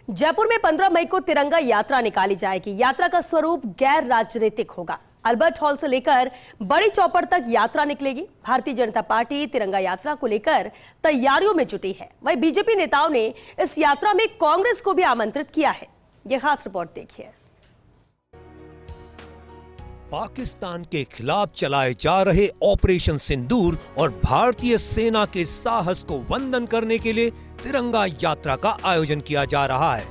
जयपुर में 15 मई को तिरंगा यात्रा निकाली जाएगी। यात्रा का स्वरूप गैर राजनीतिक होगा। अल्बर्ट हॉल से लेकर बड़ी चौपड़ तक यात्रा निकलेगी। भारतीय जनता पार्टी तिरंगा यात्रा को लेकर तैयारियों में जुटी है। वहीं बीजेपी नेताओं ने इस यात्रा में कांग्रेस को भी आमंत्रित किया है। यह खास रिपोर्ट देखिए। पाकिस्तान के खिलाफ चलाए जा रहे ऑपरेशन सिंदूर और भारतीय सेना के साहस को वंदन करने के लिए तिरंगा यात्रा का आयोजन किया जा रहा है।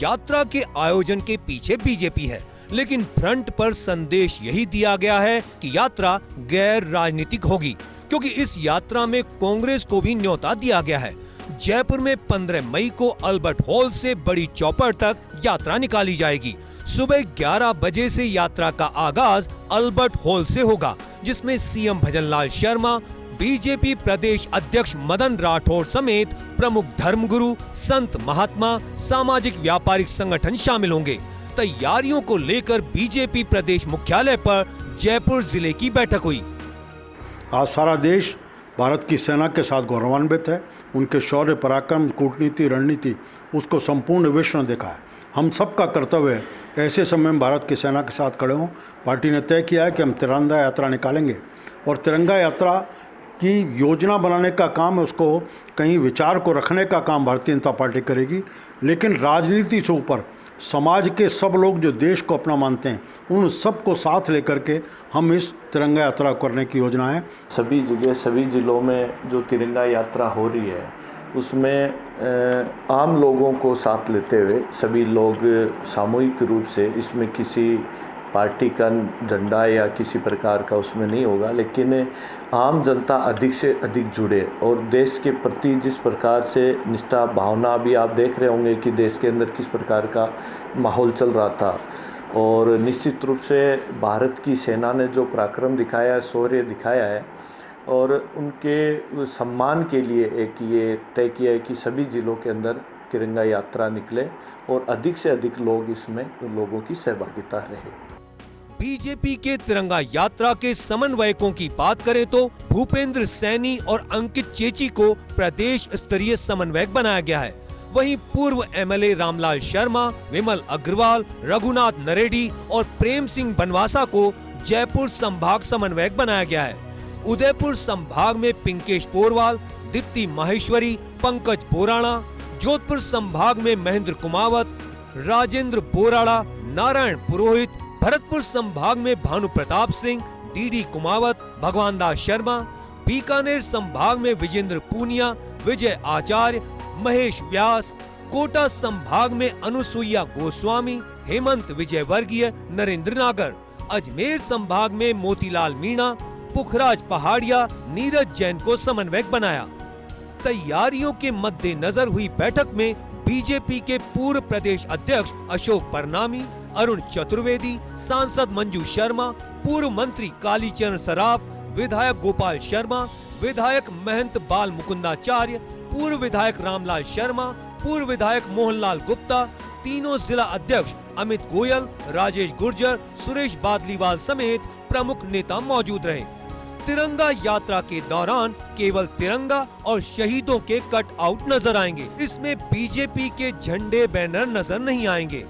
यात्रा के आयोजन के पीछे बीजेपी है, लेकिन फ्रंट पर संदेश यही दिया गया है कि यात्रा गैर राजनीतिक होगी, क्योंकि इस यात्रा में कांग्रेस को भी न्योता दिया गया है। जयपुर में 15 मई को अल्बर्ट हॉल से बड़ी चौपड़ तक यात्रा निकाली जाएगी। सुबह 11 बजे से यात्रा का आगाज अल्बर्ट हॉल से होगा, जिसमें सीएम भजनलाल शर्मा, बीजेपी प्रदेश अध्यक्ष मदन राठौड़ समेत प्रमुख धर्मगुरु, संत, महात्मा, सामाजिक व्यापारिक संगठन शामिल होंगे। तैयारियों को लेकर बीजेपी प्रदेश मुख्यालय पर जयपुर जिले की बैठक हुई। आज सारा देश भारत की सेना के साथ गौरवान्वित है। उनके शौर्य, पराक्रम, कूटनीति, रणनीति, उसको संपूर्ण विश्व ने देखा है। हम सबका कर्तव्य है ऐसे समय में भारत की सेना के साथ खड़े हों। पार्टी ने तय किया है कि हम तिरंगा यात्रा निकालेंगे और तिरंगा यात्रा की योजना बनाने का काम है, उसको कहीं विचार को रखने का काम भारतीय जनता पार्टी करेगी। लेकिन राजनीति से ऊपर समाज के सब लोग जो देश को अपना मानते हैं, उन सबको साथ लेकर के हम इस तिरंगा यात्रा करने की योजना है। सभी जगह, सभी जिलों में जो तिरंगा यात्रा हो रही है, उसमें आम लोगों को साथ लेते हुए सभी लोग सामूहिक रूप से, इसमें किसी पार्टी का झंडा या किसी प्रकार का उसमें नहीं होगा, लेकिन आम जनता अधिक से अधिक जुड़े और देश के प्रति जिस प्रकार से निष्ठा भावना, अभी आप देख रहे होंगे कि देश के अंदर किस प्रकार का माहौल चल रहा था। और निश्चित रूप से भारत की सेना ने जो पराक्रम दिखाया है, शौर्य दिखाया है, और उनके सम्मान के लिए एक ये तय किया है कि सभी जिलों के अंदर तिरंगा यात्रा निकले और अधिक से अधिक लोग इसमें लोगों की सहभागिता रहे। बीजेपी के तिरंगा यात्रा के समन्वयकों की बात करें तो भूपेंद्र सैनी और अंकित चेची को प्रदेश स्तरीय समन्वयक बनाया गया है। वहीं पूर्व एमएलए रामलाल शर्मा, विमल अग्रवाल, रघुनाथ नरेडी और प्रेम सिंह बनवासा को जयपुर संभाग समन्वयक बनाया गया है। उदयपुर संभाग में पिंकेश पोरवाल, दीप्ति माहेश्वरी, पंकज बोराणा, जोधपुर संभाग में महेंद्र कुमावत, राजेंद्र बोराड़ा, नारायण पुरोहित, भरतपुर संभाग में भानु प्रताप सिंह, डीडी कुमावत, भगवान दास शर्मा, बीकानेर संभाग में विजेंद्र पूनिया, विजय आचार्य, महेश व्यास, कोटा संभाग में अनुसुईया गोस्वामी, हेमंत विजय वर्गीय, नरेंद्र नागर, अजमेर संभाग में मोतीलाल मीणा, पुखराज पहाड़िया, नीरज जैन को समन्वयक बनाया। तैयारियों के मद्देनजर हुई बैठक में बीजेपी के पूर्व प्रदेश अध्यक्ष अशोक परनामी, अरुण चतुर्वेदी, सांसद मंजू शर्मा, पूर्व मंत्री कालीचरण सराफ, विधायक गोपाल शर्मा, विधायक महंत बाल मुकुंदाचार्य, पूर्व विधायक रामलाल शर्मा, पूर्व विधायक मोहनलाल गुप्ता, तीनों जिला अध्यक्ष अमित गोयल, राजेश गुर्जर, सुरेश बादलीवाल समेत प्रमुख नेता मौजूद रहे। तिरंगा यात्रा के दौरान केवल तिरंगा और शहीदों के कट आउट नजर आएंगे। इसमें बीजेपी के झंडे, बैनर नजर नहीं आएंगे।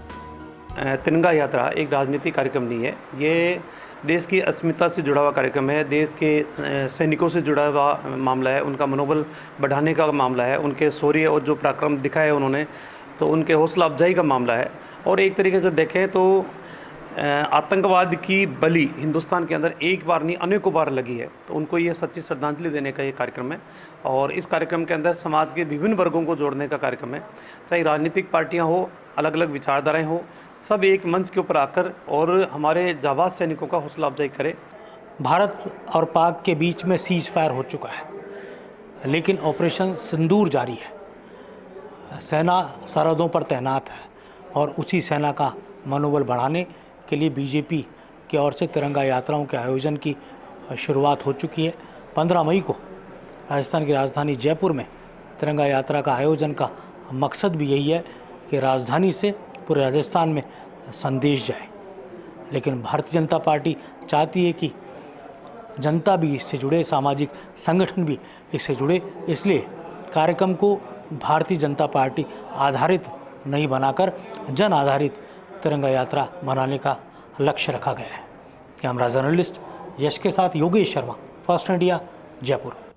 तिरंगा यात्रा एक राजनीतिक कार्यक्रम नहीं है, ये देश की अस्मिता से जुड़ा हुआ कार्यक्रम है। देश के सैनिकों से जुड़ा हुआ मामला है, उनका मनोबल बढ़ाने का मामला है, उनके शौर्य और जो पराक्रम दिखाए उन्होंने, तो उनके हौसला अफजाई का मामला है। और एक तरीके से देखें तो आतंकवाद की बलि हिंदुस्तान के अंदर एक बार नहीं अनेकों बार लगी है, तो उनको ये सच्ची श्रद्धांजलि देने का ये कार्यक्रम है। और इस कार्यक्रम के अंदर समाज के विभिन्न वर्गों को जोड़ने का कार्यक्रम है। चाहे राजनीतिक पार्टियां हो, अलग अलग विचारधाराएं हो, सब एक मंच के ऊपर आकर और हमारे जाबाज सैनिकों का हौसला अफजाई करें। भारत और पाक के बीच में सीज फायर हो चुका है, लेकिन ऑपरेशन सिंदूर जारी है। सेना सरहदों पर तैनात है और उसी सेना का मनोबल बढ़ाने के लिए बीजेपी की ओर से तिरंगा यात्राओं के आयोजन की शुरुआत हो चुकी है। 15 मई को राजस्थान की राजधानी जयपुर में तिरंगा यात्रा का आयोजन का मकसद भी यही है कि राजधानी से पूरे राजस्थान में संदेश जाए। लेकिन भारतीय जनता पार्टी चाहती है कि जनता भी इससे जुड़े, सामाजिक संगठन भी इससे जुड़े, इसलिए कार्यक्रम को भारतीय जनता पार्टी आधारित नहीं बनाकर जन आधारित तिरंगा यात्रा मनाने का लक्ष्य रखा गया है। कैमरा जर्नलिस्ट यश के साथ योगेश शर्मा, फर्स्ट इंडिया, जयपुर।